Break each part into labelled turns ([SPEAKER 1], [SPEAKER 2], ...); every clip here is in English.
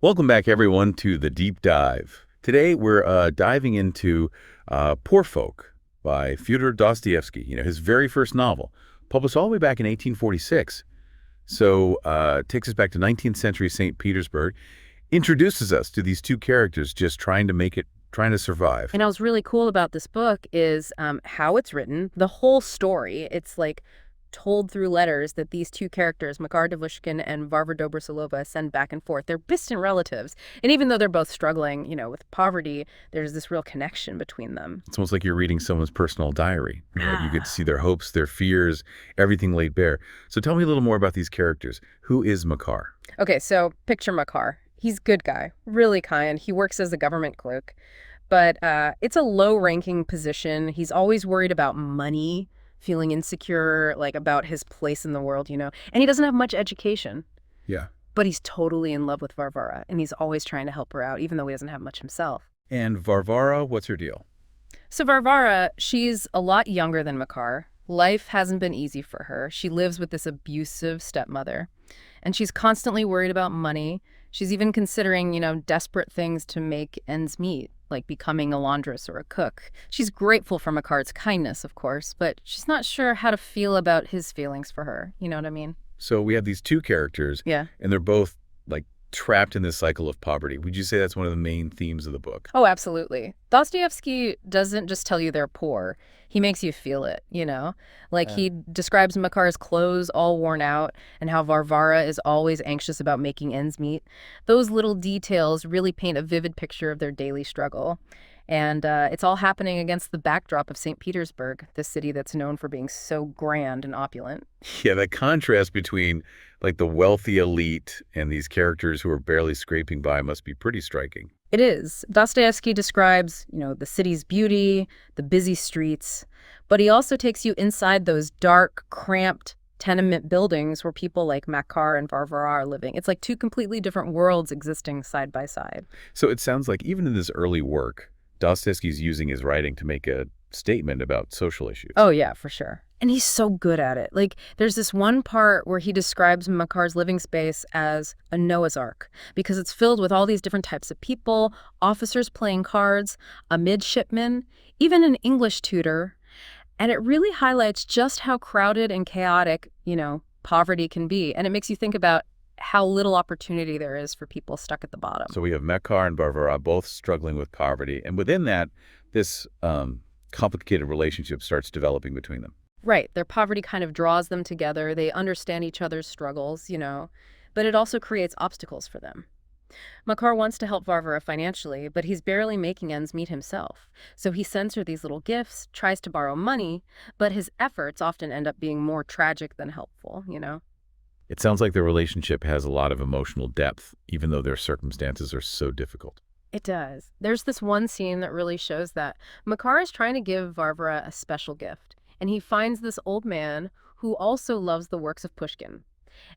[SPEAKER 1] Welcome back, everyone, to The Deep Dive. Today, we're diving into Poor Folk by Fyodor Dostoevsky, his very first novel, published all the way back in 1846. So it takes us back to 19th century St. Petersburg, introduces us to these two characters just trying to make it, trying to survive.
[SPEAKER 2] And what's really cool about this book is how it's written, the whole story. It's like told through letters that these two characters, Makar Devushkin and Varvara Dobroselova, send back and forth. They're distant relatives. And even though they're both struggling, with poverty, there's this real connection between them.
[SPEAKER 1] It's almost like you're reading someone's personal diary. Right? You get to see their hopes, their fears, everything laid bare. So tell me a little more about these characters. Who is Makar?
[SPEAKER 2] Okay, so picture Makar. He's a good guy, really kind. He works as a government clerk. But it's a low-ranking position. He's always worried about money, feeling insecure, about his place in the world, And he doesn't have much education.
[SPEAKER 1] Yeah.
[SPEAKER 2] But he's totally in love with Varvara, and he's always trying to help her out, even though he doesn't have much himself.
[SPEAKER 1] And Varvara, what's her deal?
[SPEAKER 2] So Varvara, she's a lot younger than Makar. Life hasn't been easy for her. She lives with this abusive stepmother, and she's constantly worried about money. She's even considering, desperate things to make ends meet, like becoming a laundress or a cook. She's grateful for Makar's kindness, of course, but she's not sure how to feel about his feelings for her. You know what I mean?
[SPEAKER 1] So we have these two characters,
[SPEAKER 2] Yeah.
[SPEAKER 1] and they're both trapped in this cycle of poverty. Would you say that's one of the main themes of the book?
[SPEAKER 2] Oh, absolutely. Dostoevsky doesn't just tell you they're poor. He makes you feel it, He describes Makar's clothes all worn out and how Varvara is always anxious about making ends meet. Those little details really paint a vivid picture of their daily struggle. And it's all happening against the backdrop of St. Petersburg, this city that's known for being so grand and opulent.
[SPEAKER 1] Yeah, that contrast between the wealthy elite and these characters who are barely scraping by must be pretty striking.
[SPEAKER 2] It is. Dostoevsky describes, the city's beauty, the busy streets, but he also takes you inside those dark, cramped tenement buildings where people like Makar and Varvara are living. It's like two completely different worlds existing side by side.
[SPEAKER 1] So it sounds like even in this early work, Dostoevsky's using his writing to make a statement about social issues.
[SPEAKER 2] Oh, yeah, for sure. And he's so good at it. There's this one part where he describes Makar's living space as a Noah's Ark because it's filled with all these different types of people, officers playing cards, a midshipman, even an English tutor. And it really highlights just how crowded and chaotic, poverty can be. And it makes you think about how little opportunity there is for people stuck at the bottom.
[SPEAKER 1] So we have Makar and Varvara both struggling with poverty. And within that, this complicated relationship starts developing between them.
[SPEAKER 2] Right. Their poverty kind of draws them together. They understand each other's struggles, but it also creates obstacles for them. Makar wants to help Varvara financially, but he's barely making ends meet himself. So he sends her these little gifts, tries to borrow money, but his efforts often end up being more tragic than helpful,
[SPEAKER 1] It sounds like their relationship has a lot of emotional depth, even though their circumstances are so difficult.
[SPEAKER 2] It does. There's this one scene that really shows that. Makar is trying to give Varvara a special gift, and he finds this old man who also loves the works of Pushkin.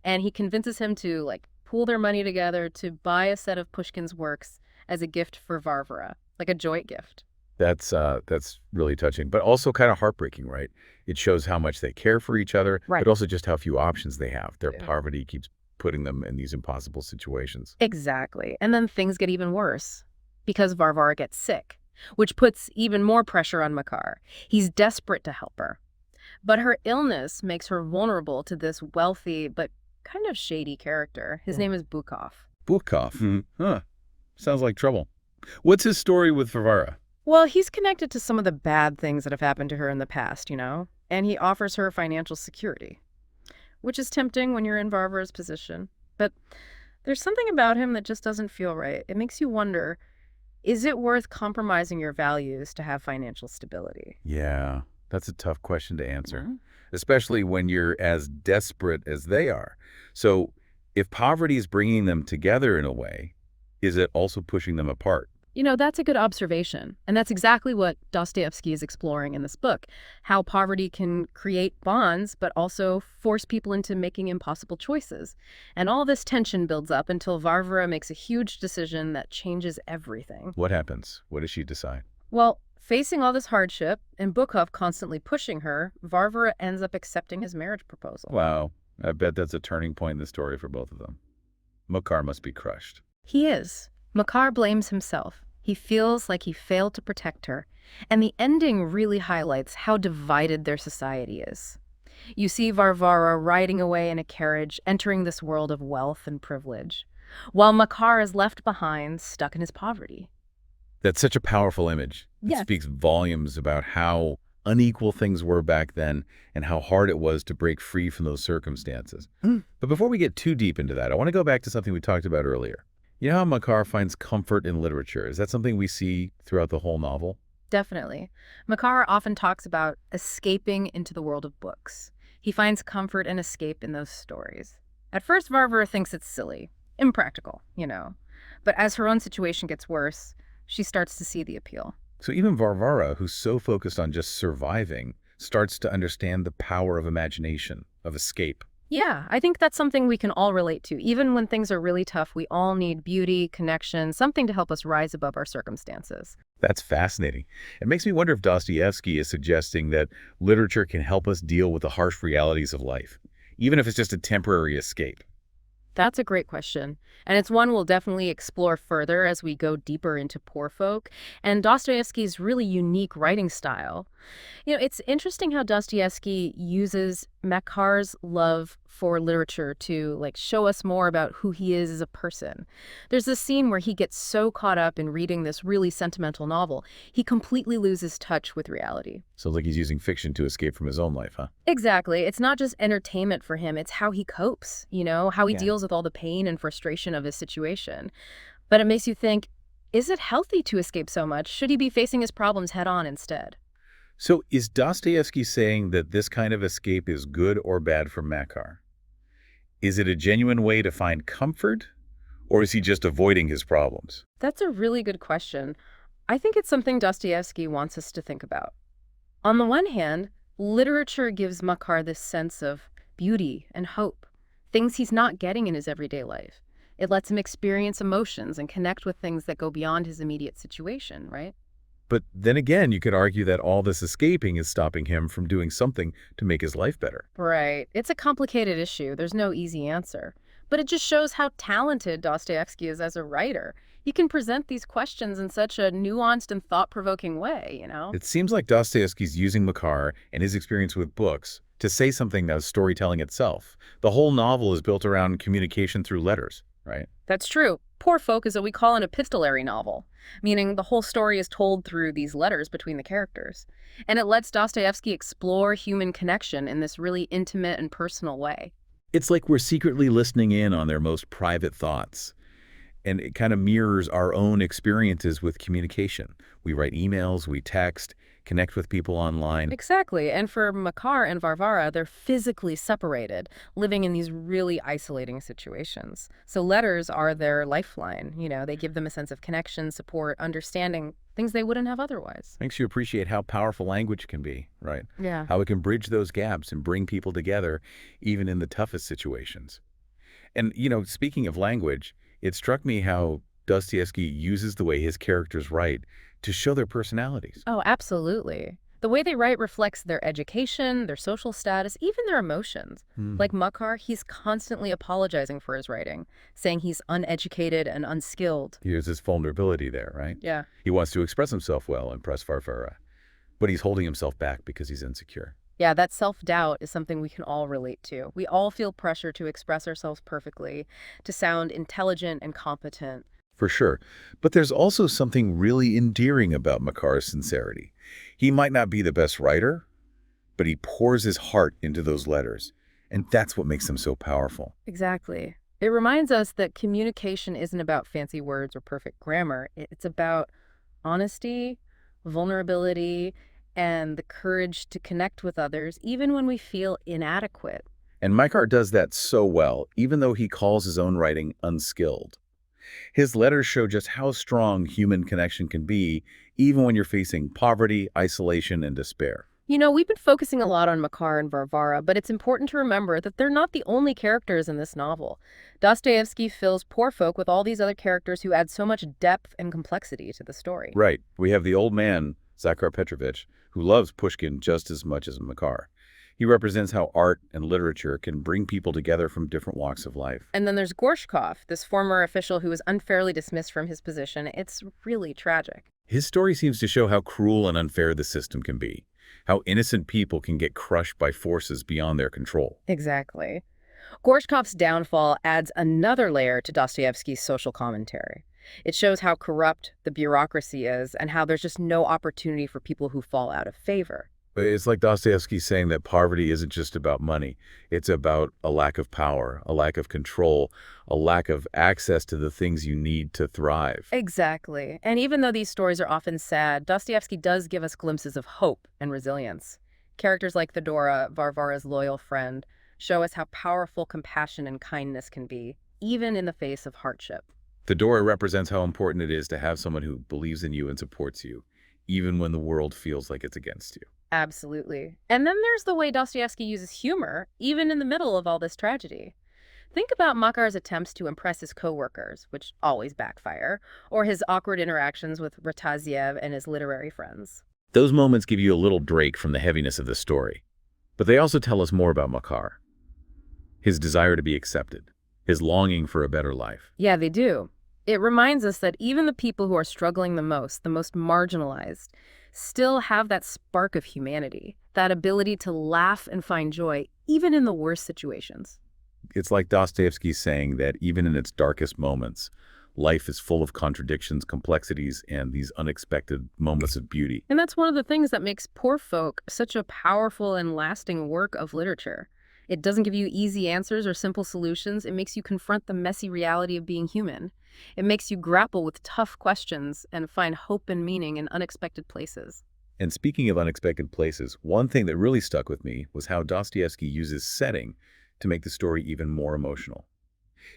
[SPEAKER 2] And he convinces him to, pool their money together to buy a set of Pushkin's works as a gift for Varvara, like a joint gift.
[SPEAKER 1] That's really touching, but also kind of heartbreaking, right? It shows how much they care for each other,
[SPEAKER 2] Right.
[SPEAKER 1] but also just how few options they have. Their
[SPEAKER 2] Yeah.
[SPEAKER 1] poverty keeps putting them in these impossible situations.
[SPEAKER 2] Exactly. And then things get even worse because Varvara gets sick, which puts even more pressure on Makar. He's desperate to help her. But her illness makes her vulnerable to this wealthy but kind of shady character. His name is Bukov.
[SPEAKER 1] Bukov. Huh. Sounds like trouble. What's his story with Varvara?
[SPEAKER 2] Well, he's connected to some of the bad things that have happened to her in the past, and he offers her financial security, which is tempting when you're in Varvara's position. But there's something about him that just doesn't feel right. It makes you wonder, is it worth compromising your values to have financial stability?
[SPEAKER 1] Yeah, that's a tough question to answer,
[SPEAKER 2] Mhm.
[SPEAKER 1] especially when you're as desperate as they are. So if poverty is bringing them together in a way, is it also pushing them apart?
[SPEAKER 2] That's a good observation. And that's exactly what Dostoevsky is exploring in this book, how poverty can create bonds, but also force people into making impossible choices. And all this tension builds up until Varvara makes a huge decision that changes everything.
[SPEAKER 1] What happens? What does she decide?
[SPEAKER 2] Well, facing all this hardship and Bukov constantly pushing her, Varvara ends up accepting his marriage proposal.
[SPEAKER 1] Wow, I bet that's a turning point in the story for both of them. Makar must be crushed.
[SPEAKER 2] He is. Makar blames himself. He feels like he failed to protect her. And the ending really highlights how divided their society is. You see Varvara riding away in a carriage, entering this world of wealth and privilege, while Makar is left behind, stuck in his poverty.
[SPEAKER 1] That's such a powerful image. It
[SPEAKER 2] Yes.
[SPEAKER 1] speaks volumes about how unequal things were back then and how hard it was to break free from those circumstances. But before we get too deep into that, I want to go back to something we talked about earlier. You know how Makar finds comfort in literature? Is that something we see throughout the whole novel?
[SPEAKER 2] Definitely. Makar often talks about escaping into the world of books. He finds comfort and escape in those stories. At first, Varvara thinks it's silly, impractical, But as her own situation gets worse, she starts to see the appeal.
[SPEAKER 1] So even Varvara, who's so focused on just surviving, starts to understand the power of imagination, of escape.
[SPEAKER 2] Yeah, I think that's something we can all relate to. Even when things are really tough, we all need beauty, connection, something to help us rise above our circumstances.
[SPEAKER 1] That's fascinating. It makes me wonder if Dostoevsky is suggesting that literature can help us deal with the harsh realities of life, even if it's just a temporary escape.
[SPEAKER 2] That's a great question. And it's one we'll definitely explore further as we go deeper into Poor Folk and Dostoevsky's really unique writing style. It's interesting how Dostoevsky uses Makar's love for literature to show us more about who he is as a person. There's this scene where he gets so caught up in reading this really sentimental novel, he completely loses touch with reality.
[SPEAKER 1] Sounds like he's using fiction to escape from his own life, huh?
[SPEAKER 2] Exactly. It's not just entertainment for him, it's how he copes, how he
[SPEAKER 1] Yeah.
[SPEAKER 2] deals with all the pain and frustration of his situation. But it makes you think, is it healthy to escape so much? Should he be facing his problems head on instead?
[SPEAKER 1] So is Dostoevsky saying that this kind of escape is good or bad for Makar? Is it a genuine way to find comfort, or is he just avoiding his problems?
[SPEAKER 2] That's a really good question. I think it's something Dostoevsky wants us to think about. On the one hand, literature gives Makar this sense of beauty and hope, things he's not getting in his everyday life. It lets him experience emotions and connect with things that go beyond his immediate situation, right?
[SPEAKER 1] But then again, you could argue that all this escaping is stopping him from doing something to make his life better.
[SPEAKER 2] Right. It's a complicated issue. There's no easy answer. But it just shows how talented Dostoevsky is as a writer. He can present these questions in such a nuanced and thought-provoking way.
[SPEAKER 1] It seems like Dostoevsky's using Makar and his experience with books to say something as storytelling itself. The whole novel is built around communication through letters, right?
[SPEAKER 2] That's true. Poor Folk is what we call an epistolary novel, meaning the whole story is told through these letters between the characters. And it lets Dostoevsky explore human connection in this really intimate and personal way.
[SPEAKER 1] It's like we're secretly listening in on their most private thoughts. And it kind of mirrors our own experiences with communication. We write emails, we text, connect with people online.
[SPEAKER 2] Exactly. And for Makar and Varvara, they're physically separated, living in these really isolating situations. So letters are their lifeline. They give them a sense of connection, support, understanding, things they wouldn't have otherwise.
[SPEAKER 1] Makes you appreciate how powerful language can be, right?
[SPEAKER 2] Yeah.
[SPEAKER 1] How it can bridge those gaps and bring people together, even in the toughest situations. And, speaking of language, it struck me how Dostoevsky uses the way his characters write to show their personalities.
[SPEAKER 2] Oh, absolutely. The way they write reflects their education, their social status, even their emotions. Like Makar, he's constantly apologizing for his writing, saying he's uneducated and unskilled.
[SPEAKER 1] Here's his vulnerability there, right?
[SPEAKER 2] Yeah.
[SPEAKER 1] He wants to express himself well, impress Varvara, but he's holding himself back because he's insecure.
[SPEAKER 2] Yeah, that self-doubt is something we can all relate to. We all feel pressure to express ourselves perfectly, to sound intelligent and competent.
[SPEAKER 1] For sure. But there's also something really endearing about Makar's sincerity. He might not be the best writer, but he pours his heart into those letters. And that's what makes them so powerful.
[SPEAKER 2] Exactly. It reminds us that communication isn't about fancy words or perfect grammar. It's about honesty, vulnerability, and the courage to connect with others, even when we feel inadequate.
[SPEAKER 1] And Makar does that so well, even though he calls his own writing unskilled. His letters show just how strong human connection can be, even when you're facing poverty, isolation, and despair.
[SPEAKER 2] We've been focusing a lot on Makar and Varvara, but it's important to remember that they're not the only characters in this novel. Dostoevsky fills Poor Folk with all these other characters who add so much depth and complexity to the story.
[SPEAKER 1] Right. We have the old man, Zakhar Petrovich, who loves Pushkin just as much as Makar. He represents how art and literature can bring people together from different walks of life.
[SPEAKER 2] And then there's Gorshkov, this former official who was unfairly dismissed from his position. It's really tragic.
[SPEAKER 1] His story seems to show how cruel and unfair the system can be, how innocent people can get crushed by forces beyond their control.
[SPEAKER 2] Exactly. Gorshkov's downfall adds another layer to Dostoevsky's social commentary. It shows how corrupt the bureaucracy is and how there's just no opportunity for people who fall out of favor.
[SPEAKER 1] But it's like Dostoevsky saying that poverty isn't just about money. It's about a lack of power, a lack of control, a lack of access to the things you need to thrive.
[SPEAKER 2] Exactly. And even though these stories are often sad, Dostoevsky does give us glimpses of hope and resilience. Characters like Fyodor, Varvara's loyal friend, show us how powerful compassion and kindness can be, even in the face of hardship.
[SPEAKER 1] Fyodor represents how important it is to have someone who believes in you and supports you, even when the world feels like it's against you.
[SPEAKER 2] Absolutely. And then there's the way Dostoevsky uses humor, even in the middle of all this tragedy. Think about Makar's attempts to impress his coworkers, which always backfire, or his awkward interactions with Rataziev and his literary friends.
[SPEAKER 1] Those moments give you a little break from the heaviness of the story. But they also tell us more about Makar. His desire to be accepted, his longing for a better life.
[SPEAKER 2] Yeah, they do. It reminds us that even the people who are struggling the most marginalized, still have that spark of humanity, that ability to laugh and find joy, even in the worst situations.
[SPEAKER 1] It's like Dostoevsky saying that even in its darkest moments, life is full of contradictions, complexities, and these unexpected moments of beauty.
[SPEAKER 2] And that's one of the things that makes Poor Folk such a powerful and lasting work of literature. It doesn't give you easy answers or simple solutions. It makes you confront the messy reality of being human. It makes you grapple with tough questions and find hope and meaning in unexpected places.
[SPEAKER 1] And speaking of unexpected places, one thing that really stuck with me was how Dostoevsky uses setting to make the story even more emotional.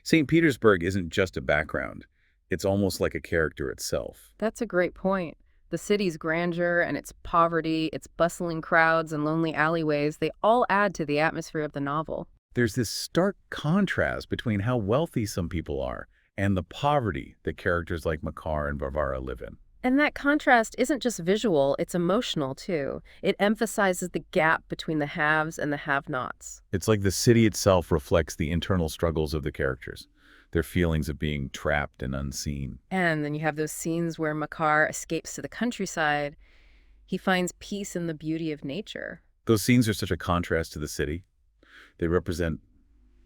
[SPEAKER 1] St. Petersburg isn't just a background. It's almost like a character itself.
[SPEAKER 2] That's a great point. The city's grandeur and its poverty, its bustling crowds and lonely alleyways, they all add to the atmosphere of the novel.
[SPEAKER 1] There's this stark contrast between how wealthy some people are and the poverty that characters like Makar and Varvara live in.
[SPEAKER 2] And that contrast isn't just visual, it's emotional too. It emphasizes the gap between the haves and the have-nots.
[SPEAKER 1] It's like the city itself reflects the internal struggles of the characters, their feelings of being trapped and unseen.
[SPEAKER 2] And then you have those scenes where Makar escapes to the countryside. He finds peace in the beauty of nature.
[SPEAKER 1] Those scenes are such a contrast to the city. They represent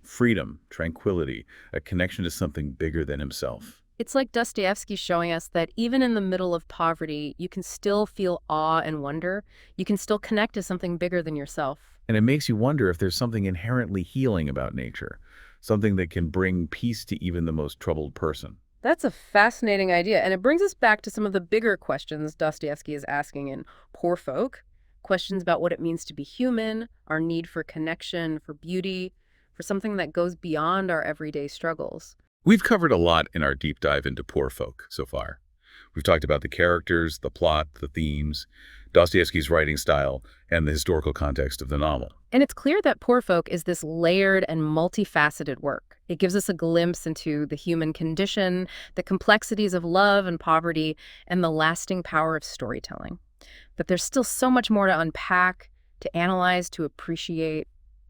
[SPEAKER 1] freedom, tranquility, a connection to something bigger than himself.
[SPEAKER 2] It's like Dostoevsky showing us that even in the middle of poverty, you can still feel awe and wonder. You can still connect to something bigger than yourself.
[SPEAKER 1] And it makes you wonder if there's something inherently healing about nature, something that can bring peace to even the most troubled person.
[SPEAKER 2] That's a fascinating idea, and it brings us back to some of the bigger questions Dostoevsky is asking in Poor Folk. Questions about what it means to be human, our need for connection, for beauty, for something that goes beyond our everyday struggles.
[SPEAKER 1] We've covered a lot in our deep dive into Poor Folk so far. We've talked about the characters, the plot, the themes, Dostoevsky's writing style, and the historical context of the novel.
[SPEAKER 2] And it's clear that Poor Folk is this layered and multifaceted work. It gives us a glimpse into the human condition, the complexities of love and poverty, and the lasting power of storytelling. But there's still so much more to unpack, to analyze, to appreciate.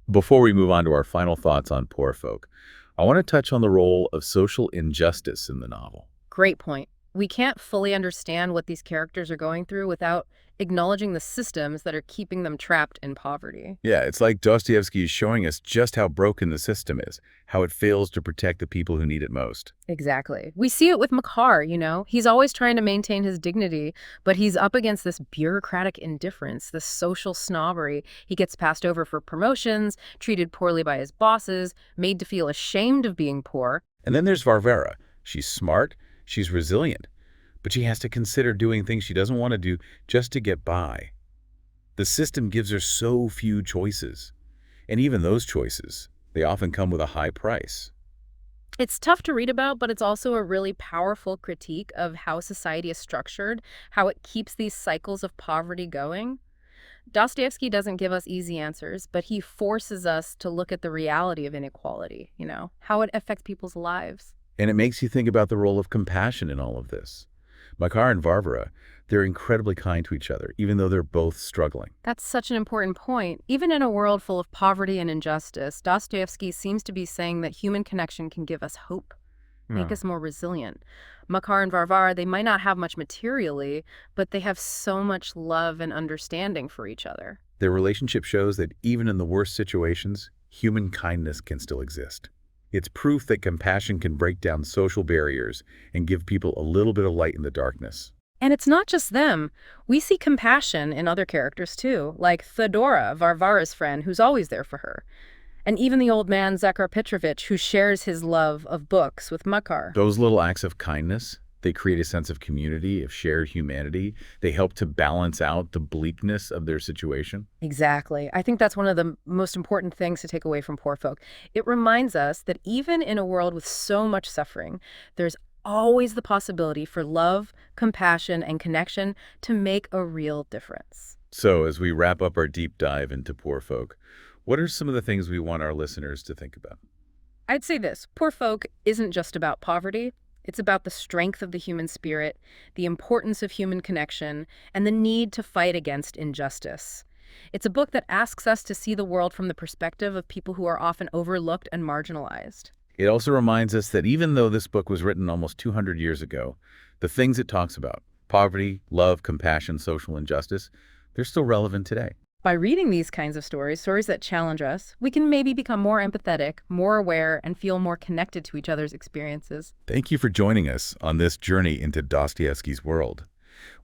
[SPEAKER 1] Before we move on to our final thoughts on Poor Folk, I want to touch on the role of social injustice in the novel.
[SPEAKER 2] Great point. We can't fully understand what these characters are going through without acknowledging the systems that are keeping them trapped in poverty.
[SPEAKER 1] Yeah, it's like Dostoevsky is showing us just how broken the system is, how it fails to protect the people who need it most.
[SPEAKER 2] Exactly. We see it with Makar, you know. He's always trying to maintain his dignity, but he's up against this bureaucratic indifference, this social snobbery. He gets passed over for promotions, treated poorly by his bosses, made to feel ashamed of being poor.
[SPEAKER 1] And then there's Varvara. She's smart, she's resilient, but she has to consider doing things she doesn't want to do just to get by. The system gives her so few choices, and even those choices, they often come with a high price.
[SPEAKER 2] It's tough to read about, but it's also a really powerful critique of how society is structured, how it keeps these cycles of poverty going. Dostoevsky doesn't give us easy answers, but he forces us to look at the reality of inequality, you know, how it affects people's lives.
[SPEAKER 1] And it makes you think about the role of compassion in all of this. Makar and Varvara, They're incredibly kind to each other, even though they're both struggling.
[SPEAKER 2] That's such an important point. Even in a world full of poverty and injustice, Dostoevsky seems to be saying that human connection can give us hope, make
[SPEAKER 1] Yeah.
[SPEAKER 2] us more resilient. Makar and Varvara, they might not have much materially, but they have so much love and understanding for each other.
[SPEAKER 1] Their relationship shows that even in the worst situations, human kindness can still exist. It's proof that compassion can break down social barriers and give people a little bit of light in the darkness.
[SPEAKER 2] And it's not just them. We see compassion in other characters too, like Fyodora, Varvara's friend, who's always there for her. And even the old man, Zakar Petrovich, who shares his love of books with Makar.
[SPEAKER 1] Those little acts of kindness, they create a sense of community, of shared humanity. They help to balance out the bleakness of their situation.
[SPEAKER 2] Exactly. I think that's one of the most important things to take away from Poor Folk. It reminds us that even in a world with so much suffering, there's always the possibility for love, compassion, and connection to make a real difference.
[SPEAKER 1] So as we wrap up our deep dive into Poor Folk, what are some of the things we want our listeners to think about?
[SPEAKER 2] I'd say this, Poor Folk isn't just about poverty. It's about the strength of the human spirit, the importance of human connection, and the need to fight against injustice. It's a book that asks us to see the world from the perspective of people who are often overlooked and marginalized.
[SPEAKER 1] It also reminds us that even though this book was written almost 200 years ago, the things it talks about, poverty, love, compassion, social injustice, they're still relevant today.
[SPEAKER 2] By reading these kinds of stories that challenge us, we can maybe become more empathetic, more aware, and feel more connected to each other's experiences.
[SPEAKER 1] Thank you for joining us on this journey into Dostoevsky's world.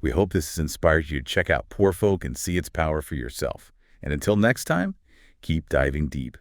[SPEAKER 1] We hope this has inspired you to check out Poor Folk and see its power for yourself. And until next time, keep diving deep.